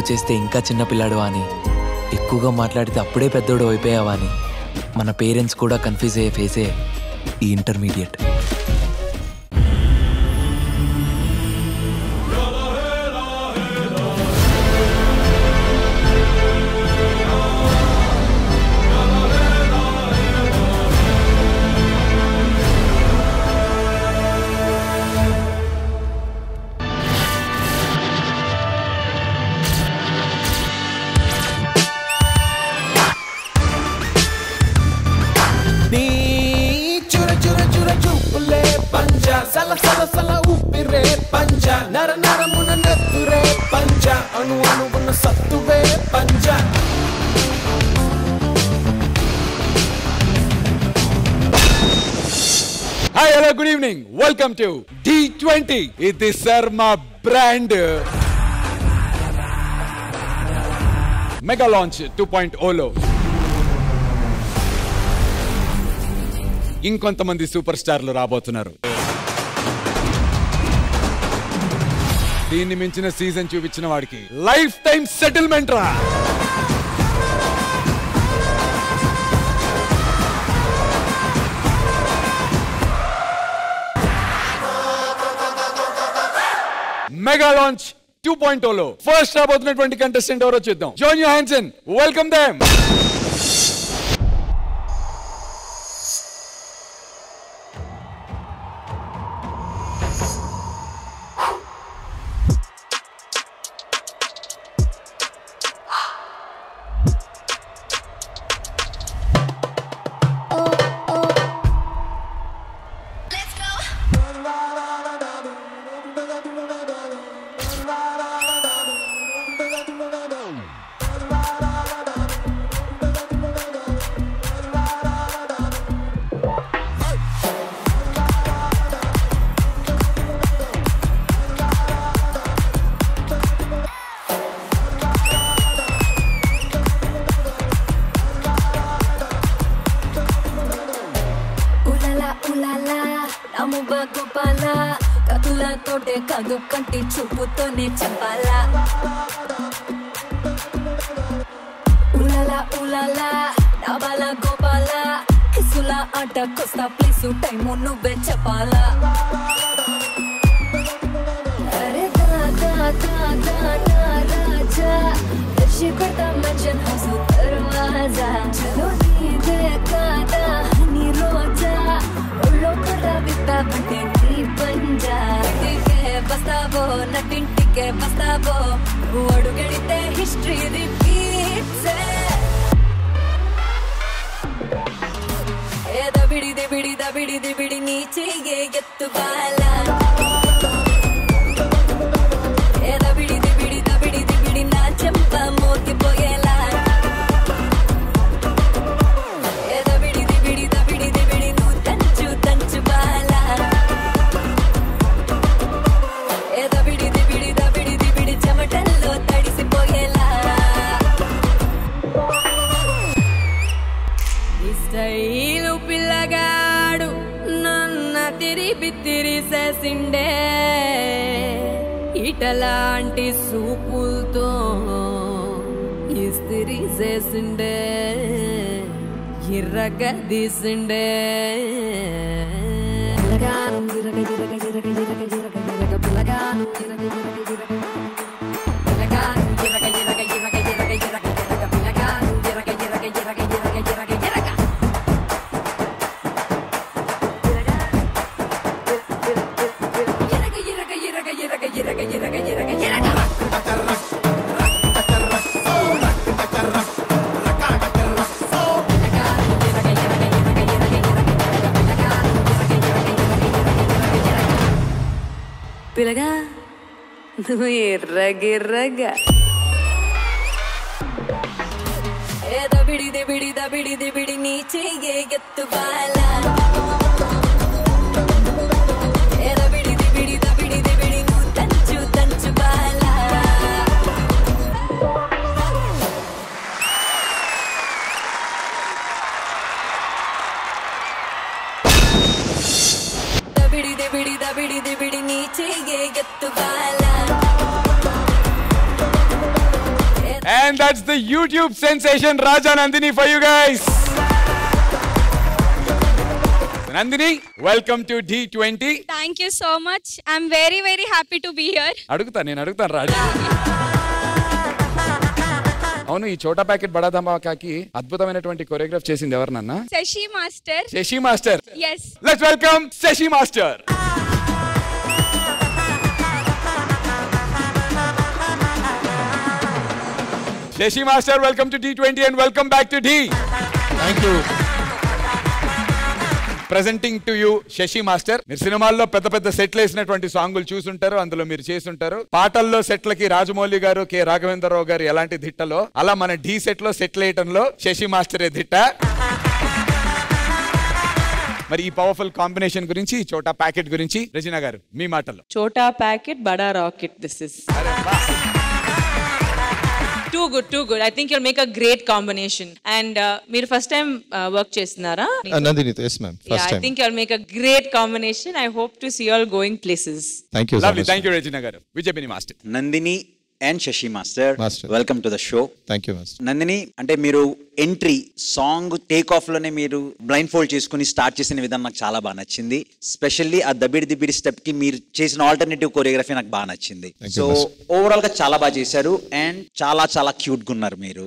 చేస్తే ఇంకా చిన్నపిల్లాడు అని, ఎక్కువగా మాట్లాడితే అప్పుడే పెద్దోడు అయిపోయావా అని మన పేరెంట్స్ కూడా కన్ఫ్యూజ్ అయ్యే ఫేసే ఈ intermediate. Hi, hello, good evening. Welcome to D20. ఇది శర్మా బ్రాండ్ మెగా లాంచ్ 2.0లో ఇంకొంతమంది సూపర్ స్టార్లు రాబోతున్నారు. దీన్ని మించిన సీజన్ చూపించిన వాడికి లైఫ్ టైం సెటిల్మెంట్ రా. మెగా లాంచ్ 2.0లో ఫస్ట్ రాబోతున్నటువంటి కంటెస్టెంట్ ఎవరో చూద్దాం. John Johansson, welcome them. కతులతోటే కాదు కంటి చూపుతోనే చెప్పాలా. ఉలాలా ఉలాలా డాబాల గోపాల కిసుల ఆట కొస్తా ప్లీసు టైము నువ్వే చెప్పాలా. అరే దాదా దాదా రాజా దర్శి కొడతా మంచన్ హౌస్ దర్వాజా చలో నీదే కాదా హనీ రోజా ఒళ్ళో కొర్రా విప్పా అంటే నీ పంజా. ఇంటికే బస్తావో నటింటికే బస్తావో అడుగడితే హిస్టరీ రిపీట్స్. ఏ దబిడి దిబిడి దబిడి దిబిడి నీ చెయ్యే ఎత్తుబాలా. ఏ దబిడి దిబిడి దబిడి దిబిడి నా చెంప మోగిపోయేలా. ఏ దబిడి దిబిడి దబిడి దిబిడి నువ్వు తంచు తంచు బాలా. ఏ దబిడి దిబిడి దబిడి దిబిడి చెమటల్లో తడిసిపోయేలా. ఈ స్టైలు పిల్లగాడు నన్న తిరిగి తిరిసేసిండే. ఇటలాంటి సూపులతో ఇస్తిరి చేసిండే. ఇర్రగా తీసిండే. పిల్లగాను గిరగ గిరగ గిరగ గిరగ గిరగ గిరగ పిల్లగాను గిరగ గిరగ గిరగ పిల్లగాను గిరగ గిరగ గిరగ గిరగ గిరగ గిరగ పిల్లగాను గిరగ గిరగ గిరగ గిరగ గిరగ గిరగ. పిల్లగా నువ్వు ఎర్రగిర్రగా. ఏ దబిడి దిబిడి దబిడి దిబిడి నీ చెయ్యే ఎత్తుబాలా. ఏ దబిడి దిబిడి దబిడి దిబిడి నువ్వు తంచు తంచు బాలా. దబిడి దిబిడి దబిడి దిబిడి నీ చెయ్యే ఎత్తుబాలా. And that's the YouTube sensation Raja Nandini for you guys. Nandini, welcome to D20. Thank you so much. I'm very, very happy to be here. నేను అడుగుతాను రాజా. అవును, ఈ చోటా ప్యాకెట్ బడా ధమాకాకి అద్భుతమైనటువంటి కొరియోగ్రాఫ్ చేసింది ఎవరినన్నా? Shashi Master. Shashi master. Yes. Let's welcome Shashi master. Shashi master, welcome to D20 and welcome back to D. Thank you. Presenting to you Shashi master. మీరు సినిమాల్లో పెద్ద పెద్ద సెట్లు వేసినటువంటి సాంగులు చూసుంటారు, అందులో మీరు చేసుంటారు. పాటల్లో సెట్లకి రాజమౌళి గారు, కె రాఘవేంద్రరావు గారు ఎలాంటి దిట్టలో, అలా మన ఢీ సెట్ లో సెటిల్ వేయటంలో శశి మాస్టరే దిట్ట. మరి ఈ పవర్ఫుల్ కాంబినేషన్ గురించి, చోటా ప్యాకెట్ గురించి రజీనా గారు మీ మాటల్లో. చోటా ప్యాకెట్ బడా rocket, this is too good. I think you'll make a great combination. And మీరు ఫస్ట్ టైం వర్క్ చేస్తున్నారా? Nandini, yes ma'am, first time. I think you'll make a great combination. I hope to see you all going places. Thank you so Lovely. much. Thank you Rajina garu. Vijaypini master. Nandini and Shashi master, welcome to the show. Thank you master. Nandini, అంటే మీరు entry song take off లోనే మీరు blind fold చేసుకుని start చేసిన విధానం నాకు చాలా బాగా నచ్చింది. స్పెషల్లీ ఆ దబిడి స్టెప్ కి మీరు చేసిన ఆల్టర్నేటివ్ కొరియోగ్రఫీ నాకు బాగా నచ్చింది. సో ఓవరాల్ గా చాలా బాగా చేశారు అండ్ చాలా క్యూట్ గా ఉన్నారు మీరు.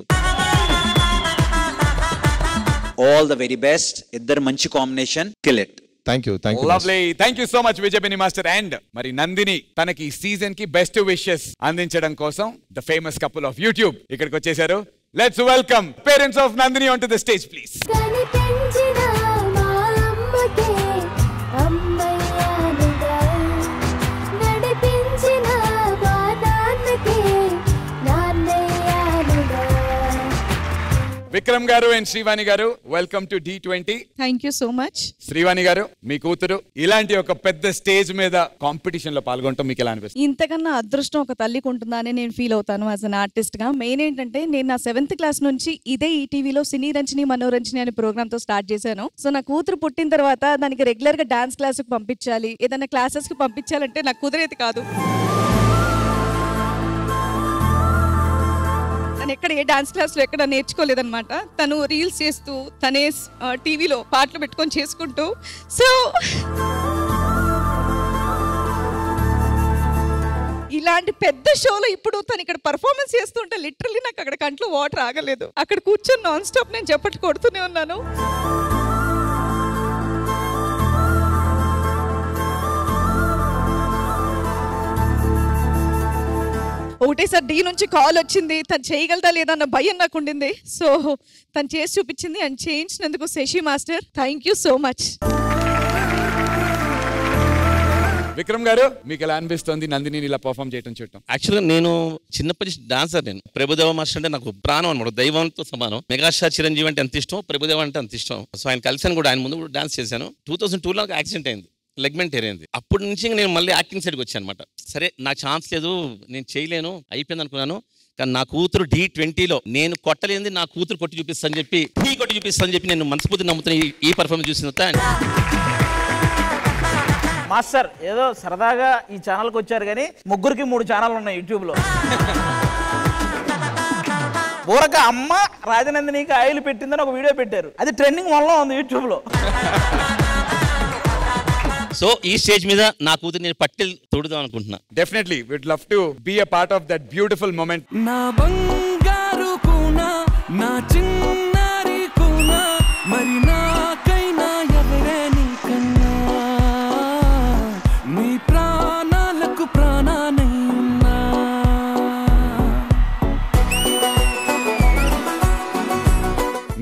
All the very best. ఇద్దరు మంచి combination, kill it. Thank you. Lovely. Thank you so much Vijaypini master. And మరి నందిని తనకి ఈ సీజన్ కి బెస్ట్ విషెస్ అందించడం కోసం the famous couple of YouTube ఇక్కడికి వచ్చేసారు. Let's welcome parents of Nandini on to the stage please. Vikram గారు అండ్ శ్రీవాణి గారు, welcome to D20. Thank you so much. Srivani గారు, మీ కూతురు ఇలాంటి ఒక పెద్ద స్టేజ్ మీద కాంపిటీషన్ లో పాల్గొనడం మీకు ఎలా అనిపిస్తుంది? ఇంతకన్నా అదృష్టం ఒక తల్లికి ఉంటుందా అని నేను ఫీల్ అవుతాను యాజ్ అన్ ఆర్టిస్ట్ గా. మెయిన్ ఏంటంటే నేను నా 7th క్లాస్ నుంచి ఇదే ఈటీవీలో సినీ రంజని మనోరంజని అనే ప్రోగ్రామ్ తో స్టార్ట్ చేశాను. సో నా కూతురు పుట్టిన తర్వాత దానికి రెగ్యులర్ గా డాన్స్ క్లాస్ కి పంపించాలి, ఏదైనా క్లాసెస్ కి పంపించాలంటే నాకు కుదిరేది కాదు. తను ఎక్కడ ఏ డాన్స్ క్లాస్ లో ఎక్కడ నేర్చుకోలేదన్నమాట. తను రీల్స్ చేస్తూ తనే టీవీలో పాటలు పెట్టుకొని చేసుకుంటూ, సో ఇలాంటి పెద్ద షోలో ఇప్పుడు తను ఇక్కడ పర్ఫార్మెన్స్ చేస్తుంటే లిటరల్లీ నాకు అక్కడ కంట్లో వాటర్ ఆగలేదు. అక్కడ కూర్చొని నాన్ స్టాప్ నేను చప్పట్లు కొడుతూనే ఉన్నాను. ఒకటేసారి డి నుంచి కాల్ వచ్చింది. తను చేయగలదా లేదా అన్న భయం నాకు ఉండింది. సో తను చేసి చూపించింది అండ్ చేయించినందుకు Sashi master thank you so much. Vikram గారు, మీకు ఎలా అనిపిస్తుంది నందిని ఇలా పర్ఫామ్ చేయడం చూడటం? యాక్చువల్గా నేను చిన్నప్పటి డాన్సర్. నేను ప్రభుదేవ మాస్టర్ అంటే నాకు ప్రాణం అనమాట, దైవంతో సమానం. మెగాస్టార్ చిరంజీవి అంటే అంత ఇష్టం, ప్రభుదేవ అంటే అంత ఇష్టం. సో ఆయన కలిసాను కూడా, ఆయన ముందు కూడా డాన్స్ చేశాను. 2002లో నాకు యాక్సిడెంట్ అయింది, లెగ్మెంట్ ఏరైంది. అప్పటి నుంచి నేను మళ్ళీ యాక్టింగ్ సైడ్కి వచ్చాను అనమాట. సరే నాకు ఛాన్స్ లేదు, నేను చేయలేను, అయిపోయింది అనుకున్నాను. కానీ నా కూతురు D20లో నేను కొట్టలేంది నా కూతురు కొట్టి చూపిస్తాను చెప్పి, కొట్టి చూపిస్తాను చెప్పి నేను మనస్ఫూర్తి నమ్ముతున్న ఈ పర్ఫార్మెన్స్ చూసిన మాస్టర్ ఏదో సరదాగా ఈ ఛానల్కి వచ్చారు, కానీ ముగ్గురికి 3 ఛానల్ ఉన్నాయి యూట్యూబ్లో. ఊరక అమ్మ రాజనందినికి ఆయిల్ పెట్టిందని ఒక వీడియో పెట్టారు, అది ట్రెండింగ్ 1లో ఉంది యూట్యూబ్లో. సో ఈ స్టేజ్ మీద నా కూతురు నేను పట్టెలు తొడుదాం అనుకుంటున్నా. Definitely would love to be a part of that beautiful moment. నా బంగారు కూనా, నా చిన్నారి కూనా, మరి నాకైనా ఎవరే నీకన్నా, నీ ప్రాణాలకు ప్రాణానై ఉన్నా.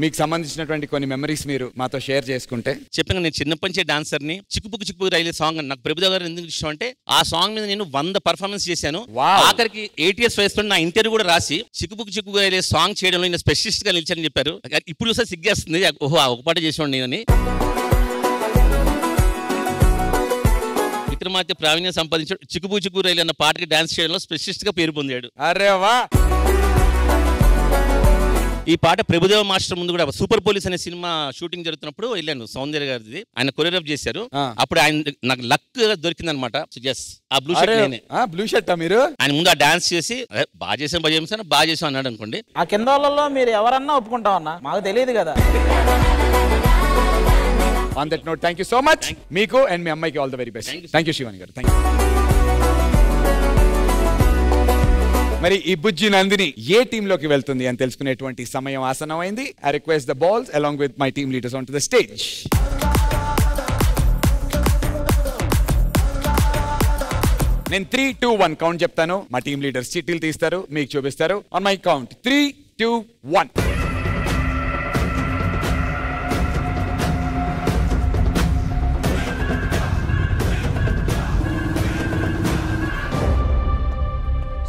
మీకు సంబంధించినటువంటి కొన్ని మెమరీస్ మీరు మాతో షేర్ చేసుకుంటే. చెప్పాను నేను చిన్నప్పటి నుంచే డాన్సర్ని. చిక్కుపుకు రైలే సాంగ్ నాకు ప్రభుదేవ గారు ఎందుకు ఇష్టం అంటే, ఆ సాంగ్ మీద నేను 100 పర్ఫార్మెన్స్ చేశాను. ఆఖరికి 8 years వయసులో నా ఇంటర్వ్యూ కూడా రాసి చిక్కుపుకు రైలే సాంగ్ చేయడంలో నేను స్పెషలిస్ట్ గా నిలిచానని చెప్పారు. ఇప్పుడు చూస్తే సిగ్గేస్తుంది, ఓహో ఒక పాట చేసేవాడు నేనని. విక్రమాదిత్య ప్రావీణ్యం సంపాదించాడు. చిక్కుపుకు రైలు అన్న పాటకి డాన్స్ చేయడంలో స్పెషలిస్ట్ గా పేరు పొందాడు. అరే వా. ఈ పాట ప్రభుదేవ మాస్టర్ ముందు కూడా సూపర్ పోలీస్ అనే సినిమా షూటింగ్ జరుగుతున్నప్పుడు వెళ్ళాను. సౌందర్య గారిది ఆయన కొరియోగ్రాఫ్ చేశారు. అప్పుడు ఆయన నాకు లక్ దొరికింది అనమాట. ఆ బ్లూ షర్ట్ బ్లూ షర్ట్ మీరు ఆయన ముందు ఆ డాన్స్ చేసి బాగా చేసాం అన్నాడు అనుకోండి. ఆ కింద వాళ్ళలో మీరు ఎవరన్నా ఒప్పుకుంటామన్నా మాకు తెలియదు కదా. On that note thank you so much. మీకు అండ్ మీ అమ్మాయికి all the very best. Thank you Shivani గారు. Thank you. మరి ఈ బుజ్జి నందిని ఏ టీమ్ లోకి వెళ్తుంది అని తెలుసుకునేటువంటి సమయం ఆసనమైంది. I request the balls along with my team leaders on to the stage. నేను 3, 2, 1 కౌంట్ చెప్తాను. మా టీమ్ లీడర్స్ చీటీలు తీస్తారు, మీకు చూపిస్తారు. On my count 3, 2, 1.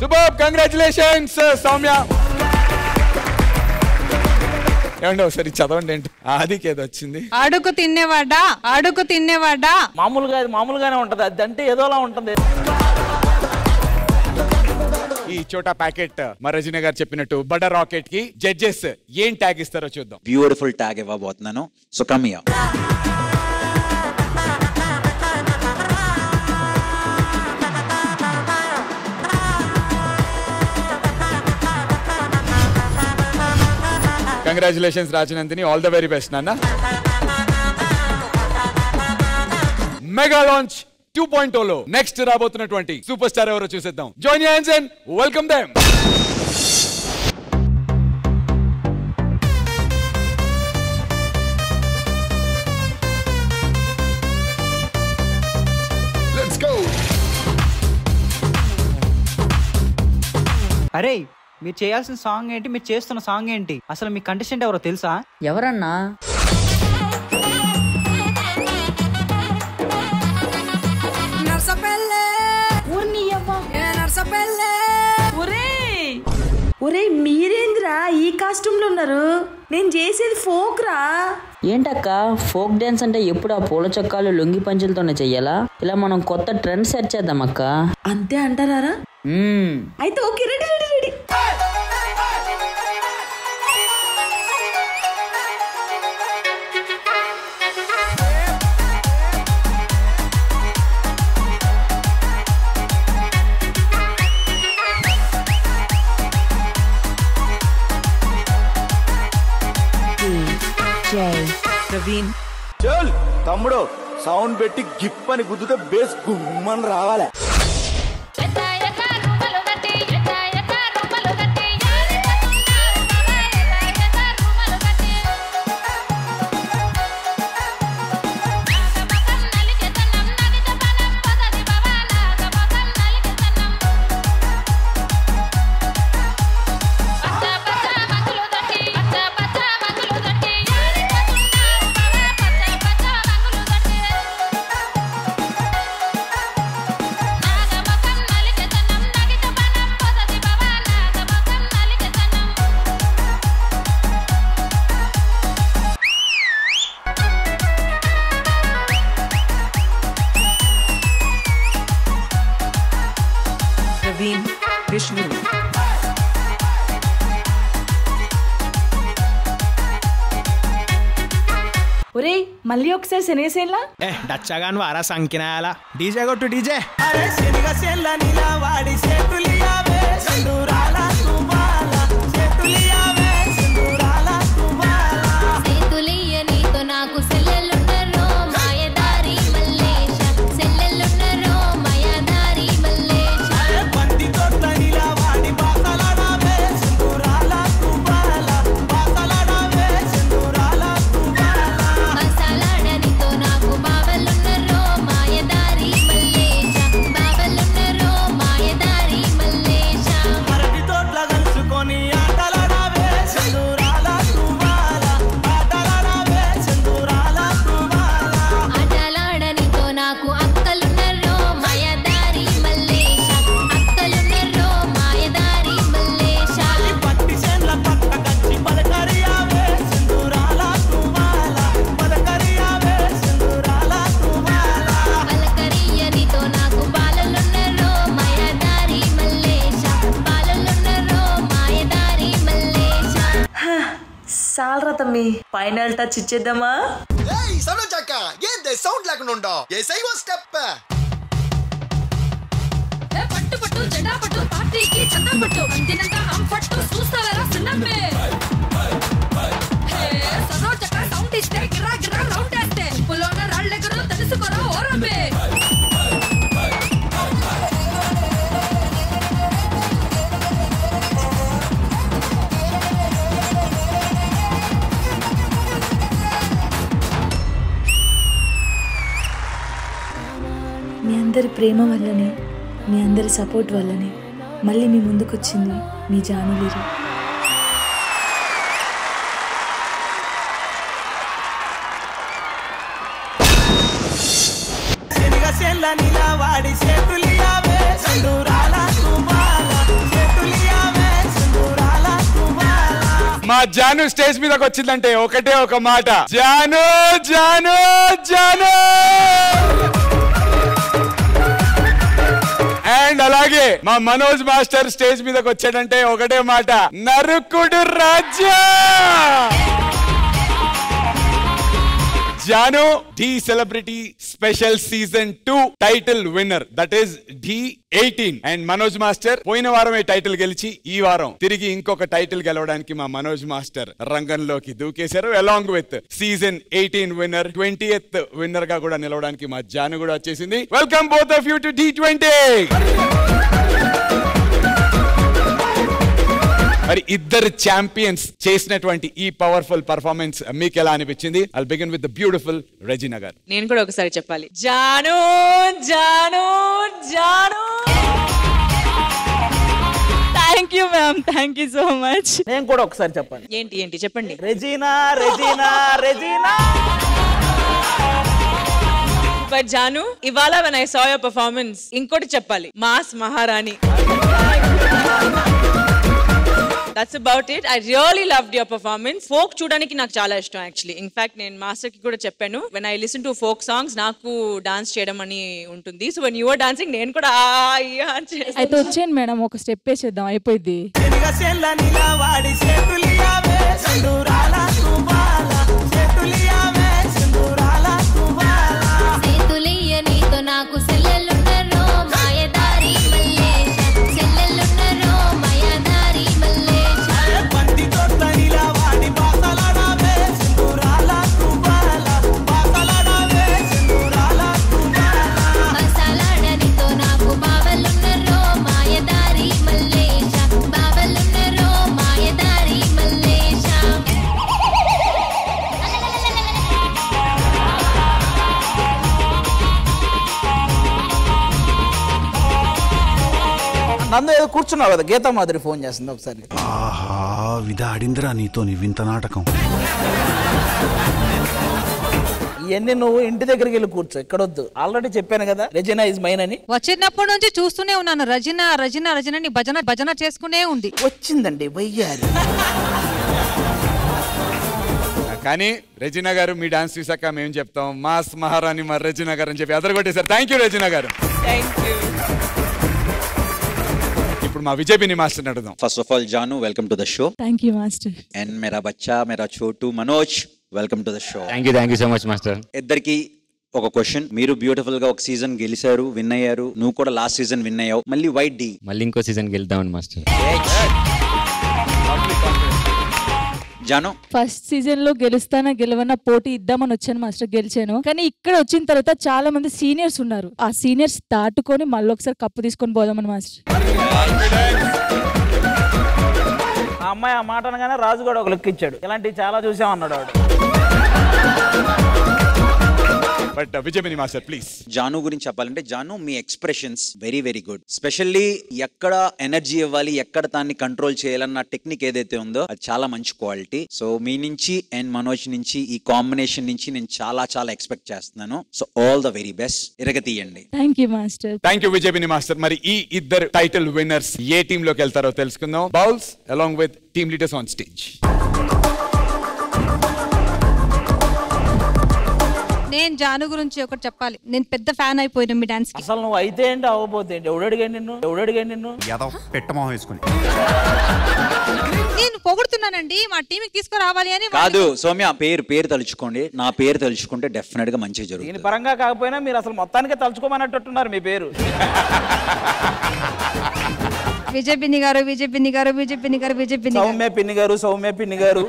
Super, congratulations Soumya. ఏమండి ఒకసారి చదవండి ఏంటి ఆదికేదో వచ్చింది. అడుగు తినేవాడా మామూలుగానే ఉంటది. అది అంటే ఏదోలా ఉంటుంది. ఈ చోటా ప్యాకెట్ మా రజనీ గారు చెప్పినట్టు బడా రాకెట్ కి జడ్జెస్ ఏం ట్యాగ్ ఇస్తారో చూద్దాం. బ్యూటిఫుల్ ట్యాగ్ ఇవ్వబోతున్నాను. So come here. Congratulations Rajanandini, all the very best నాన్న. మెగా లాంచ్ 2.0 లో నెక్స్ట్ రాబోతున్నటువంటి సూపర్ స్టార్ ఎవరో చూసేద్దాం. Join your hands and welcome them. Let's go. అరే మీరు చేయాల్సిన సాంగ్ ఏంటి, మీరు చేస్తున్న సాంగ్ ఏంటి, అసలు మీ కంటెస్టెంట్ ఎవరో తెలుసా? ఎవరన్నా? ఒరే మీరేంద్రా ఈ కాస్ట్యూమ్ లో ఉన్నారు? నేను చేసేది ఫోక్ రా. ఏంటక్క ఫోక్ డాన్స్ అంటే ఎప్పుడు ఆ పూల చొక్కాలు లొంగి పంచులతోనే చెయ్యాలా? ఇలా మనం కొత్త ట్రెండ్ సెట్ చేద్దాం అక్క. అంతే అంటారా? అయితే okay, ready ready ready. Praveen చల్ తమ్ముడు సౌండ్ పెట్టి గిప్ అని గుద్దుతే బేస్ గుమ్మని రావాలి. విష్ణు ఒరే మళ్ళీ ఒకసారి శనేసేలా డచ్చగాను వారా సంకినాయాలా డీజే కొట్టు డీజే. అరే శనిగా సెల్ల నీలా వాడి చేతులియావే సందూరాల తువాల చేతులియావే సందూరాల తువాల చేతులియ నీతో నాకు సెల్లెలున్నరో మాయదారి మల్లేశ సెల్లెలున్నరో మాయదారి మల్లేశ బంతి తోట నీలా వాడి బాసలాడావే సందూరాల తువాల బాసలాడావే సందూరాల తువాల బాసలాడనితో నాకు బావలున్నరో మాయదారి మల్లేశ బావలున్నరో మాయదారి మల్లేశ చాలరా తమ్మి ఫైనల్ టచ్ ఇచ్చేద్దామా? ఏంది సౌండ్ లేకుండా ఉండో ఏసైవో స్టెప్ పట్టు పట్టు జెండా పట్టు పార్టీకి చందా పట్టు అందినంత హం పట్టు చూస్తారా సిన్నమ్మే హే సరోజక సౌండ్ ఇస్తే గిరా గిరా రౌండ్ వేస్తే పులోన రాళ్ళెగరు తెలుసుకోరా ఓరమ్మే మీ అందరి ప్రేమ వల్లనే మీ అందరి సపోర్ట్ వల్లనే మళ్ళీ మీ ముందుకు వచ్చింది మీ జాను లిరి. మా జాను స్టేజ్ మీదకి వచ్చిందంటే ఒకటే ఒక మాట, జాను జాను జాను. అండ్ అలాగే మా మనోజ్ మాస్టర్ స్టేజ్ మీదకి వచ్చాడంటే ఒకటే మాట, నరుకుడు రాజా. Jaanu Dhee celebrity special season 2 title winner, that is D18. And Manoj master పోయిన వారమే టైటిల్ గెలిచి ఈ వారం తిరిగి ఇంకొక టైటిల్ గెలవడానికి మా మనోజ్ మాస్టర్ రంగంలోకి దూకేశారు. Along with season 18 winner, 20th winner గా కూడా నిలవడానికి మా జాను కూడా వచ్చేసింది. Welcome both of you to D20. మరి ఇద్దరు ఛాంపియన్స్ చేసినటువంటి ఈ పవర్ఫుల్ పర్ఫార్మెన్స్ మీకు ఎలా అనిపించింది? I'll begin with the beautiful Regina గారు. నేను కూడా ఒకసారి చెప్పాలి, Janu Janu Janu. Thank you ma'am, thank you so much. నేను కూడా ఒకసారి చెప్పాలి. ఏంటి ఏంటి చెప్పండి. రెజీనా రెజీనా రెజీనా. బట్ జాను, ఇవాళ when I saw your performance, ఇంకోటి చెప్పాలి, మాస్ మహారాణి. That's about it. I really loved your performance. Folk చూడడానికి నాకు చాలా ఇష్టం యాక్చువల్లీ. ఇన్ఫాక్ట్ నేను మాస్టర్ కి కూడా చెప్పాను, when I listen to folk songs నాకు డాన్స్ చేయడం అని ఉంటుంది. So when you were dancing నేను కూడా అయితే వచ్చేయండి మేడం, ఒక స్టెప్ వేసేద్దాం, అయిపోయింది. నాకు సెల్లెలున్నరో మాయదారి మల్లేశ, సెల్లెలున్నరో మాయదారి మల్లేశ. బంతి తోటనిలా వాడి బాసలాడావే సింధూరాల తుబాల, బాసలాడావే సింధూరాల తుబాల. బాసలాడనితో నాకు బావలున్నరో మాయదారి మల్లేశ, బావలున్నరో మాయదారి మల్లేశ. నందు ఏదో కూర్చున్నావు కదా, గీతా మాదిరి ఫోన్ చేస్తుంది ఒకసారి. ఆహా, విధాడిందిరా నీతో నీ వింత నాటకం. ఇవన్నీ నువ్వు ఇంటి దగ్గరికి వెళ్ళి కూర్చో, ఇక్కడ వద్దు. ఆల్రెడీ చెప్పాను కదా రెజినా ఇస్ మైన్ అని. వచ్చినప్పటి నుంచి చూస్తూనే ఉన్నాను, రజన రజన రజన ని భజన భజన చేసుకునే ఉంది. వచ్చిందండి వయ్యారి. కానీ రెజినా గారు మీ డాన్స్ చూసాక మేము చెప్తాం, మాస్ మహారాణి మా రెజినా గారు అని చెప్పి అదరగొట్టేశారు. థ్యాంక్ యూ రెజినా గారు. ఇప్పుడు మా విజయపిని మాస్టర్ అడుగుదాం. First of all Janu, welcome to the show. Thank you master. And మేరా బచ్చా మేరా చోటు Manoj, welcome to the show. Thank you so much master. ఇద్దరికి ఒక క్వశ్చన్, మీరు బ్యూటిఫుల్ గా ఒక సీజన్ గెలిచారు, విన్ అయ్యారు, నువ్వు కూడా లాస్ట్ సీజన్ విన్ అయ్యావు, మళ్ళీ వైట్ డి మళ్ళీ ఇంకో సీజన్ గెలుద్దామని మాస్టర్. జాను, ఫస్ట్ సీజన్ లో గెలుస్తానా గెలవనా పోటీ ఇద్దామని వచ్చాను మాస్టర్, గెలిచాను. కానీ ఇక్కడ వచ్చిన తర్వాత చాలా మంది సీనియర్స్ ఉన్నారు, ఆ సీనియర్స్ దాటుకొని మళ్ళీ ఒకసారి కప్పు తీసుకొని పోదామని మాస్టర్. ఆ అమ్మాయి ఆ మాట అనగానే రాజు కూడా ఒక లుక్ ఇచ్చాడు, ఇలాంటివి చాలా చూసామన్నాడు వాడు. But Vijay Binni master please. Jaanu గురించి చెప్పాలంటే, జాను మీ expressions very very good. Specially ఎక్కడ ఎనర్జీ ఇవ్వాలి, ఎక్కడ దాన్ని కంట్రోల్ చేయాలన్న టెక్నిక్ ఏదైతే ఉందో అది చాలా మంచి క్వాలిటీ. సో మీ నుంచి అండ్ మనోజ్ నుంచి ఈ కాంబినేషన్ నుంచి నేను చాలా చాలా ఎక్స్పెక్ట్ చేస్తున్నాను. So all the very best, ఇరగతీయండి. Thank you master. Thank you Vijay Binni master. మరి ఈ ఇద్దరు టైటిల్ విన్నర్స్ ఏ టీమ్ లోకి వెళ్తారో తెలుసుకుందాం. Bowls along with team leaders on stage. నేను జాను గురించి ఒకటి చెప్పాలి, నేను పెద్ద ఫ్యాన్ అయిపోయినా మీ డాన్స్ కి. అసలు నువ్వు అయితే ఏంటి అవ్వబోతే ఏంటి? ఎవడడిగా నిన్ను పెట్టమోహం వేసుకుని నేను పొగుడుతున్నా చేస్తానండి మా టీంకి తీసుకురావాలి అని. కాదు సౌమ్య, పేరు తలుచుకోండి. నా పేరు తలుచుకుంటే డెఫినెట్ గా మంచి జరుగుతుంది. దీని పరంగా కాకపోయినా మీరు అసలు మొత్తానికే తలుచుకోమన్నట్టున్నారు మీ పేరు. విజయ్ పిన్ని గారు, విజయ్ పిన్ని గారు, విజయ్ పిన్ని గారు, విజయ్ పిన్ని, సౌమ్య పిన్ని గారు, సౌమ్య పిన్ని గారు.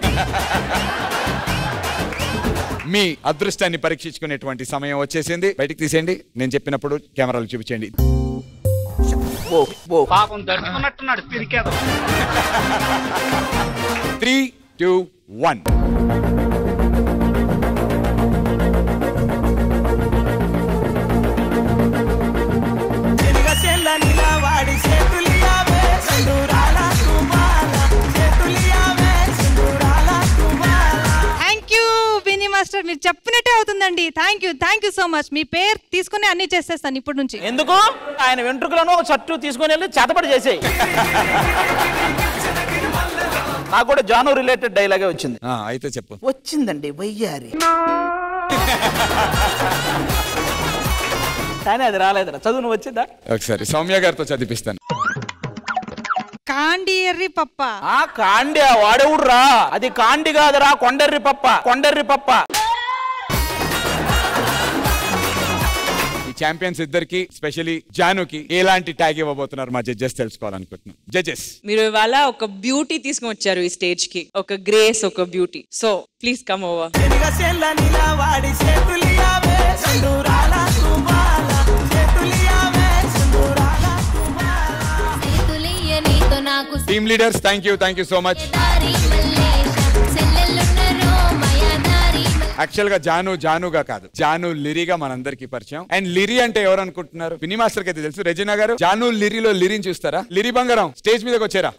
మీ అదృష్టాన్ని పరీక్షించుకునేటువంటి సమయం వచ్చేసింది. బయటికి తీసేయండి. నేను చెప్పినప్పుడు కెమెరాలు చూపించండి. పాపం దడుచుకున్నట్టున్నాడు పిరికేదో. 3, 2, 1. మాస్టర్ మీరు చెప్పినట్టే అవుతుందండి. Thank you so much. మీ పేరు తీసుకుని అన్ని చేసేస్తాను ఇప్పుడు నుంచి. ఎందుకు? ఆయన వెంట్రుకలను ఒక షర్టు తీసుకుని వెళ్ళి చేతపడి చేసేయి. నాకు కూడా జాను రిలేటెడ్ డైలాగే వచ్చింది. అయితే చెప్పు. వచ్చిందండి వయ్యారి, కానీ అది రాలేదురా. చదువు నువ్వు వచ్చిందా? ఒకసారి సౌమ్య గారితో చదివిస్తాను. కాండి ఎర్రి పప్ప. కాండి వాడేవుడురా, అది కాండి కాదురా, కొండెర్రి పప్ప, కొండెర్రి పప్ప. ఈ ఛాంపియన్స్ ఇద్దరికి, స్పెషల్లీ జానుకి ఎలాంటి ట్యాగ్ ఇవ్వబోతున్నారు మా జడ్జెస్ తెలుసుకోవాలనుకుంటున్నాం. జడ్జెస్, మీరు ఇవాళ ఒక బ్యూటీ తీసుకొని వచ్చారు ఈ స్టేజ్ కి, ఒక గ్రేస్, ఒక beauty. So please come over. Team leaders, thank you so much. Actual గా జానుగా కాదు, జాను లిరిగా మనందరికి పరిచయం. అండ్ లిరి అంటే ఎవరు అనుకుంటున్నారు? విని మాస్టర్ కి అయితే తెలుసు. రెజినా గారు, జాను లిరిలో లిరిని చూస్తారా? లిరి బంగారం స్టేజ్ మీదకి వచ్చారా?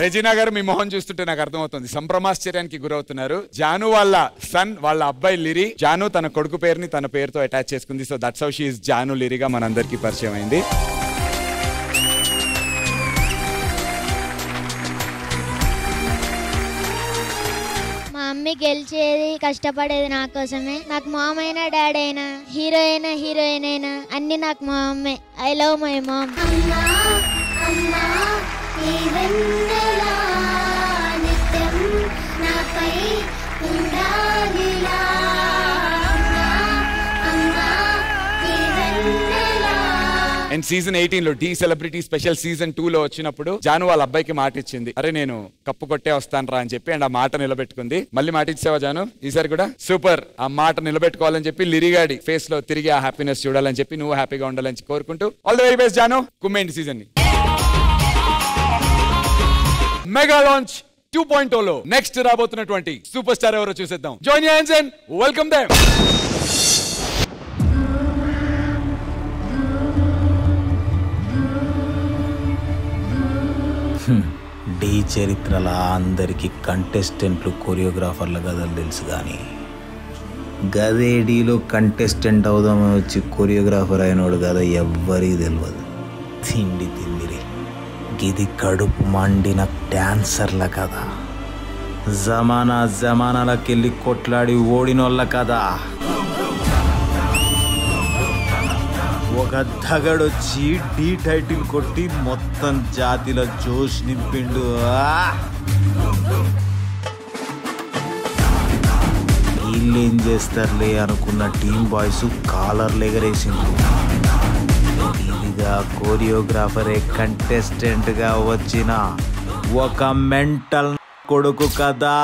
రెజినా గారు, మీ మొహం చూస్తుంటే నాకు అర్థమవుతుంది సంభ్రమాశ్చర్యానికి గురవుతున్నారు. జాను వాళ్ళ సన్, వాళ్ళ అబ్బాయి లిరి. జాను తన కొడుకు పేరుని తన పేరుతో అటాచ్ చేసుకుంది. So that's how she is Jaanu లిరిగా మనందరికీ పరిచయం అయింది. మా మమ్మీ గెలిచేది, కష్టపడేది నా కోసమే. నాకు మామ్ అయినా డాడీ అయినా, హీరోయిన్ అయినా అన్ని నాకు మా మమ్మే. I love my mom. And season 18 లో డి సెలబ్రిటీ స్పెషల్ సీజన్ 2 లో వచ్చినప్పుడు జాను వాళ్ళ అబ్బాయికి మాట ఇచ్చింది, అరే నేను కప్పు కొట్టే వస్తాను రా అని చెప్పి. అండ్ ఆ మాట నిలబెట్టుకుంది. మళ్ళీ మాట ఇచ్చావా జాను? ఈసారి కూడా సూపర్. ఆ మాట నిలబెట్టుకోవాలని చెప్పి లిరిగాడి ఫేస్ లో తిరిగి ఆ హ్యాపీనెస్ చూడాలని చెప్పి, నువ్వు హ్యాపీగా ఉండాలని కోరుకుంటూ all the very best Jaanu. కుమ్మేంటి సీజన్ ని. మెగా లాంచ్ 2.0 లో నెక్స్ట్ రాబోతున్నటువంటి సూపర్ స్టార్ ఎవరో చూసేద్దాం. Join your hands and welcome them. డి చరిత్రల అందరికీ కంటెస్టెంట్లు, కొరియోగ్రాఫర్ల కథలు తెలుసు, కానీ గదే డీలో కంటెస్టెంట్ అవుదామని వచ్చి కొరియోగ్రాఫర్ అయినోడు కదా ఎవ్వరికి తెలియదు. తిండిరి గిది కడుపు మండిన డాన్సర్ల కదా, జమానాలకెళ్ళి కొట్లాడి ఓడినోళ్ళ కదా. ఒక దగడొచ్చి డి టైటిల్ కొట్టి మొత్తం జాతిలో జోష్ నింపిండు. వీళ్ళేం చేస్తారులే అనుకున్న టీమ్ బాయ్స్ కాలర్లు ఎగరేసిండు. ఇదిగా కోరియోగ్రాఫరే కంటెస్టెంట్ గా వచ్చిన ఒక మెంటల్ కొడుకు కదా.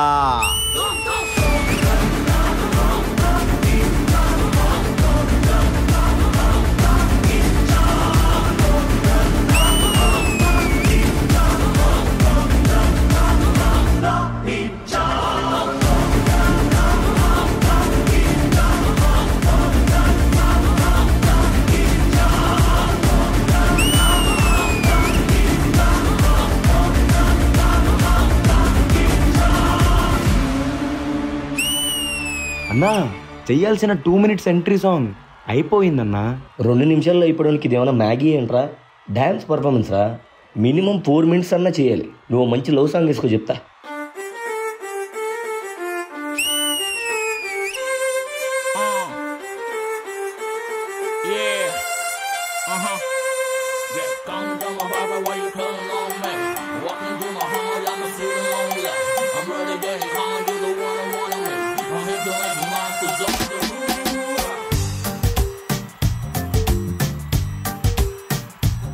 అన్నా చెయ్యాల్సిన 2 minutes ఎంట్రీ సాంగ్ అయిపోయిందన్నా. 2 నిమిషాల్లో అయిపోవడానికి ఇది ఏమన్నా మ్యాగీ ఏంట్రా? డ్యాన్స్ పర్ఫార్మెన్స్ రా. మినిమం 4 minutes అన్నా చేయాలి. నువ్వు మంచి లవ్ సాంగ్ వేసుకో చెప్తా.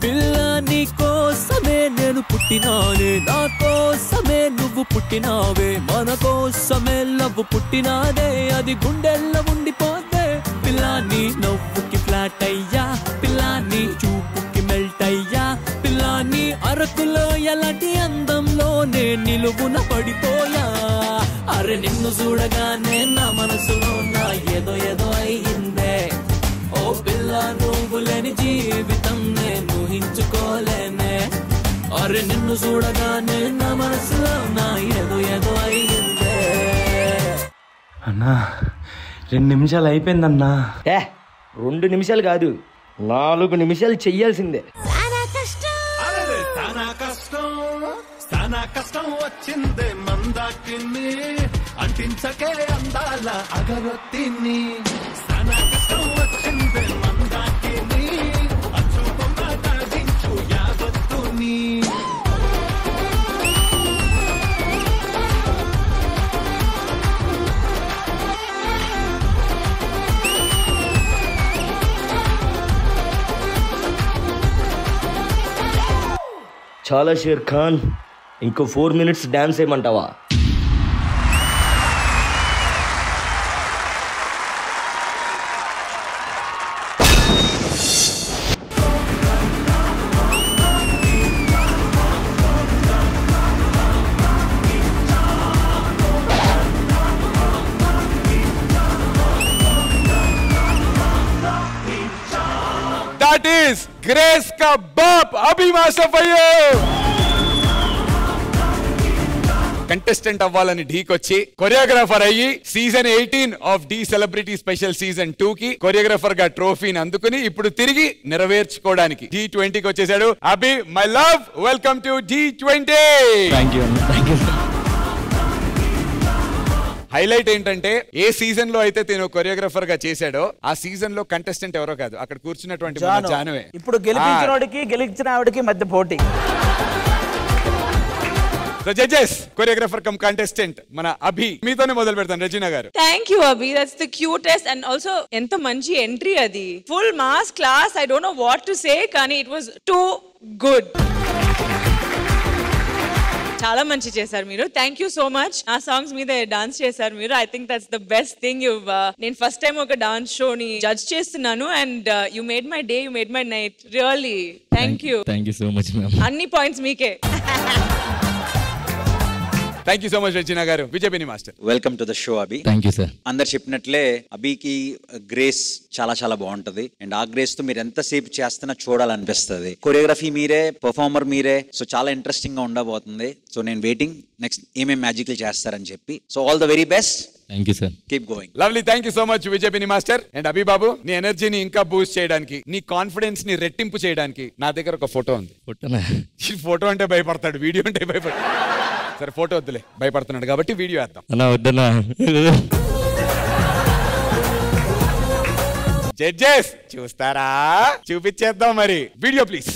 పిల్ల నీ కోసమే నేను పుట్టినానే, నా కోసమే నువ్వు పుట్టినావే, మన కోసమే లవ్ పుట్టినాదే, అది గుండెల్లో ఉండిపోతే. పిల్ల నీ నవ్వుకి ఫ్లాట్ అయ్యా, పిల్ల నీ చూపుకి మెల్ట్ అయ్యా, పిల్ల నీ అరకులో ఎలాంటి అందంలో నేను నిలువున పడిపోయా. అరే నిన్ను చూడగానే నా మనసులో నా ఏదో ఏదో అయ్యిందే. ఓ పిల్ల నువ్వు లేని జీవితం నేను ఊహించుకోలేనే. అరే నిన్ను చూడగానే నా మనసులో నా ఏదో ఏదో అయ్యిందే. అన్నా 2 నిమిషాలు అయిపోయిందన్నా. 2 నిమిషాలు కాదు 4 నిమిషాలు చెయ్యాల్సిందే. చాలా కష్టం వచ్చిందే మందాకిని అంటించకే అందాల అగరొత్తిని. చాలా కష్టం వచ్చిందే మందాకిని అచ్చుకొమ్మ తడించు యావత్తుని. చాలా షేర్ ఖాన్, ఇంకో 4 minutes డాన్స్ చేయమంటావా? That is Grace का बाप अभी मास्टर फैयो. కంటెస్టెంట్ అవ్వాలని ఢీకొచ్చి కొరియోగ్రాఫర్ అయ్యి season 18 of Dhee celebrity special season 2 కి కొరియోగ్రాఫర్ గా ట్రోఫీని అందుకుని ఇప్పుడు తిరిగి నెరవేర్చుకోవడానికి D20 కి వచ్చేసాడు. Abhi my love, welcome to D20. Highlight ఏంటంటే ఏ సీజన్ లో అయితే తను కొరియోగ్రాఫర్ గా చేశాడో ఆ సీజన్ లో కంటెస్టెంట్ ఎవరో కాదు, అక్కడ కూర్చున్నటువంటి జానువే. ఇప్పుడు గెలిపించినోడికి గెలిచిన ఆవిడకి మధ్య పోటీ. So judges, choreographer come contestant మన అభి, మీతోనే మొదలు పెడతాను. రెజినా గారు. Thank you Abhi, that's the cutest and also ఎంత మంచి ఎంట్రీ అది. Full mass class, I don't know what to say, కానీ ఇట్ వాస్ టూ గుడ్. చాలా మంచి చేశారు మీరు. Thank you so much. ఆ సాంగ్స్ మీద డాన్స్ చేశారు మీరు. I think that's the best thing. నేను ఫస్ట్ టైం ఒక డాన్స్ షోని జడ్జ్ చేస్తున్నాను and you made my day, you made my night. Really thank you. Thank you so much ma'am. అన్ని points మీకే. Thank you so much Regina గారు. Vijay Binni master, welcome to the show Abhi. Thank you sir. అందరు చెప్పినట్లే అభికి grace చాలా చాలా బాగుంటది and ఆ grace తో మీరు ఎంతసేపు చేస్తున్నా చూడాలనిపిస్తుంది. కొరియోగ్రఫీ మీరే, పర్ఫార్మర్ మీరే. సో చాలా ఇంట్రెస్టింగ్ గా ఉండబోతుంది. సో నేను వెయిటింగ్ నెక్స్ట్ ఏమేమి మ్యాజిక్లు చేస్తారని చెప్పి. So all the very best. Thank you sir. Keep going. Lovely. Thank you so much Vijay Binni master. And Abhi బాబు, నీ ఎనర్జీని ఇంకా బూస్ట్ చేయడానికి, నీ కాన్ఫిడెన్స్ ని రెట్టింపు చేయడానికి నా దగ్గర ఒక ఫోటో ఉంది. ఈ ఫోటో అంటే భయపడతాడు, వీడియో అంటే భయపడతాడు. సరే ఫోటో వద్దులే, భయపడుతున్నాడు కాబట్టి వీడియో వేద్దాం. వద్దన్నా. జడ్జెస్ చూస్తారా? చూపించేద్దాం మరి. Video please.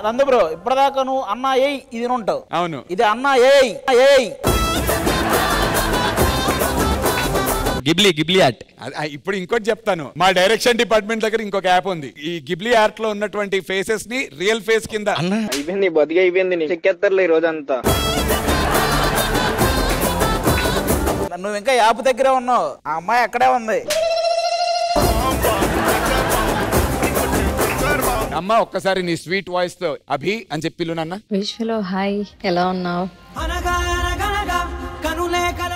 నందు బ్రో, ఇప్పటిదాకా నువ్వు అన్నా ఏయ్ ఇది ఉంటావు. అవును, ఇది అన్నా ఏయ్ ఏయ్. Ghibli art. ఇప్పుడు ఇంకోటి చెప్తాను. మా డైరెక్షన్ డిపార్ట్మెంట్ దగ్గర ఇంకొక యాప్ ఉంది. ఈ గిబ్లీ ఆర్ట్ లో ఉన్నటువంటి ఫేసెస్ ని రియల్ ఫేస్ కింద అయిపోయింది, బతికి అయిపోయింది. చెక్కేస్తారులే ఈ రోజంతా. నువ్వు ఇంకా యాప్ దగ్గరే ఉన్నావు, ఆ అమ్మాయి అక్కడే ఉంది. అమ్మా ఒక్కసారి నీ స్వీట్ వాయిస్ తో అభి అని చెప్పిల్లు నాన్న. విశ్వలో హాయ్, ఎలా ఉన్నావు?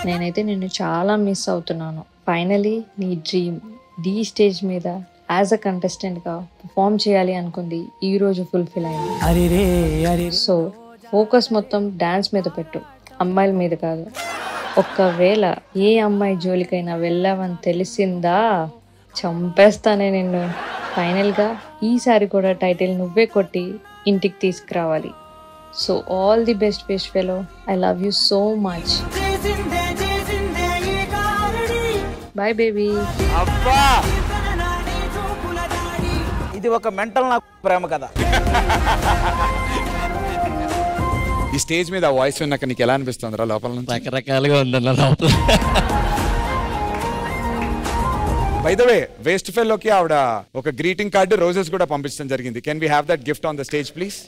నేనైతే నిన్ను చాలా మిస్ అవుతున్నాను. ఫైనలీ నీ డ్రీమ్ డి స్టేజ్ మీద యాజ్ అ కంటెస్టెంట్ గా పర్ఫామ్ చేయాలి అనుకుంది ఈ రోజు ఫుల్ఫిల్ అయింది. సో ఫోకస్ మొత్తం డాన్స్ మీద పెట్టు, అమ్మాయిల మీద కాదు. ఒక్కవేళ ఏ అమ్మాయి జోలికైనా వెళ్ళావని తెలిసిందా చంపేస్తానే నిన్ను. ఫైనల్గా ఈసారి కూడా టైటిల్ నువ్వే కొట్టి ఇంటికి తీసుకురావాలి. So all the best fish fellow. I love you so much. Bye baby. ఇది ఒక మెంటల్ నాకు ప్రేమ కదా. ఈ స్టేజ్ మీద వాయిస్ విన్నాక నీకు ఎలా అనిపిస్తుంది రా లోపల నుంచి? రకరకాలుగా ఉందన్న లోపల. బై ద వే వేస్ట్ ఫెల్ లోకి ఆవిడ ఒక గ్రీటింగ్ కార్డు రోజెస్ కూడా పంపించడం జరిగింది. Can we have that gift on the stage please?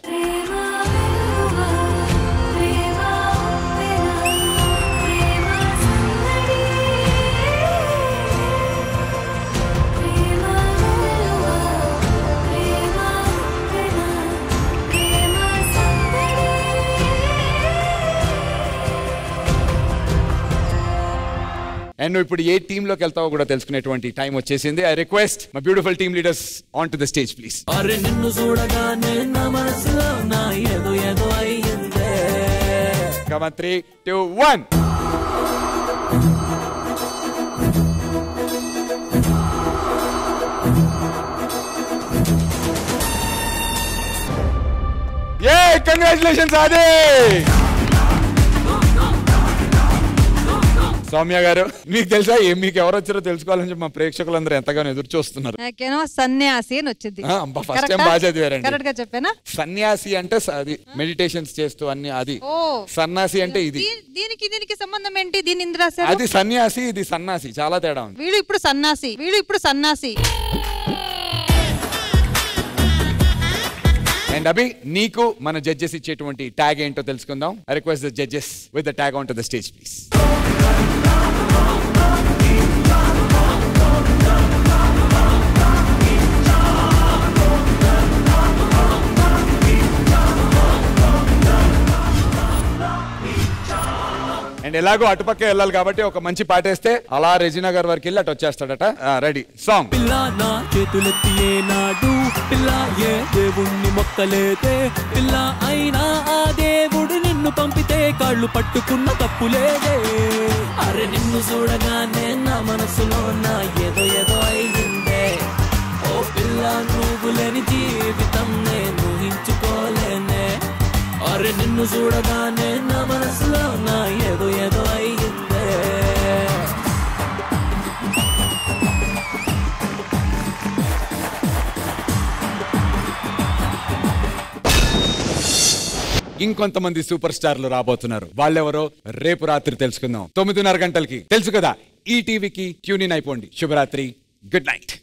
And నువ్వు ఇప్పుడు ఏ టీమ్ లోకి వెళ్తావో కూడా తెలుసుకునేటువంటి టైం వచ్చేసింది. I request my beautiful team leaders on to the stage please. అరే నిన్ను చూడగానే నా మనసులో నా ఏదో ఏదో అయ్యిందే. Come on 3 2 1. యే కంగ్రాచులేషన్స్ ఆది. సౌమ్య గారు మీకు తెలుసా మీకు ఎవరు వచ్చారో తెలుసుకోవాలని చెప్పి మా ప్రేక్షకులందరూ ఎంతగానో ఎదురు చూస్తున్నారు. నాకేమో సన్యాసి అని వచ్చింది. ఫస్ట్ టైం బాగా చదివారండి. కరెక్ట్ గా చెప్పానా? సన్యాసి అంటే అది మెడిటేషన్స్ చేస్తూ అన్ని, అది సన్యాసి అంటే ఇది. దీనికి సంబంధం ఏంటి? దీని ఇంద్రాస అది సన్యాసి, ఇది సన్నాసి, చాలా తేడా ఉంది. వీళ్ళు ఇప్పుడు సన్నాసి. అండ్ అభి నీకు మన జడ్జెస్ ఇచ్చేటువంటి ట్యాగ్ ఏంటో తెలుసుకుందాం. I request the judges with the tag on to the stage please. And ఎలాగో అటుపక్క వెళ్ళాలి కాబట్టి ఒక మంచి పాట వేస్తే అలా రెజినా గారి వరకు వెళ్ళి అటు వచ్చేస్తాడట. Ready song. పిల్ల నా చేతులెత్తి ఏనాడు పిల్ల ఏ దేవుణ్ణి మొక్కలేదే పిల్ల అయినా ఆ దేవుడు నిన్ను పంపితే కాళ్ళు పట్టుకున్న తప్పులేదే. అరే నిన్ను చూడగానే నా మనసులో నా ఏదో ఏదో అయిందే. ఓ పిల్ల నువ్వు లేని జీవితం నేను ఊహించుకోలేనే. అరే నిన్ను చూడగానే నా మనసులో నా ఏదో ఏదో అయ్యిందే. ఇంకొంతమంది సూపర్ స్టార్లు రాబోతున్నారు. వాళ్ళెవరో రేపు రాత్రి తెలుసుకుందాం 9:30 గంటలకి. తెలుసు కదా, ఈ టీవీకి ట్యూన్ ఇన్ అయిపోండి. శుభరాత్రి, గుడ్ నైట్.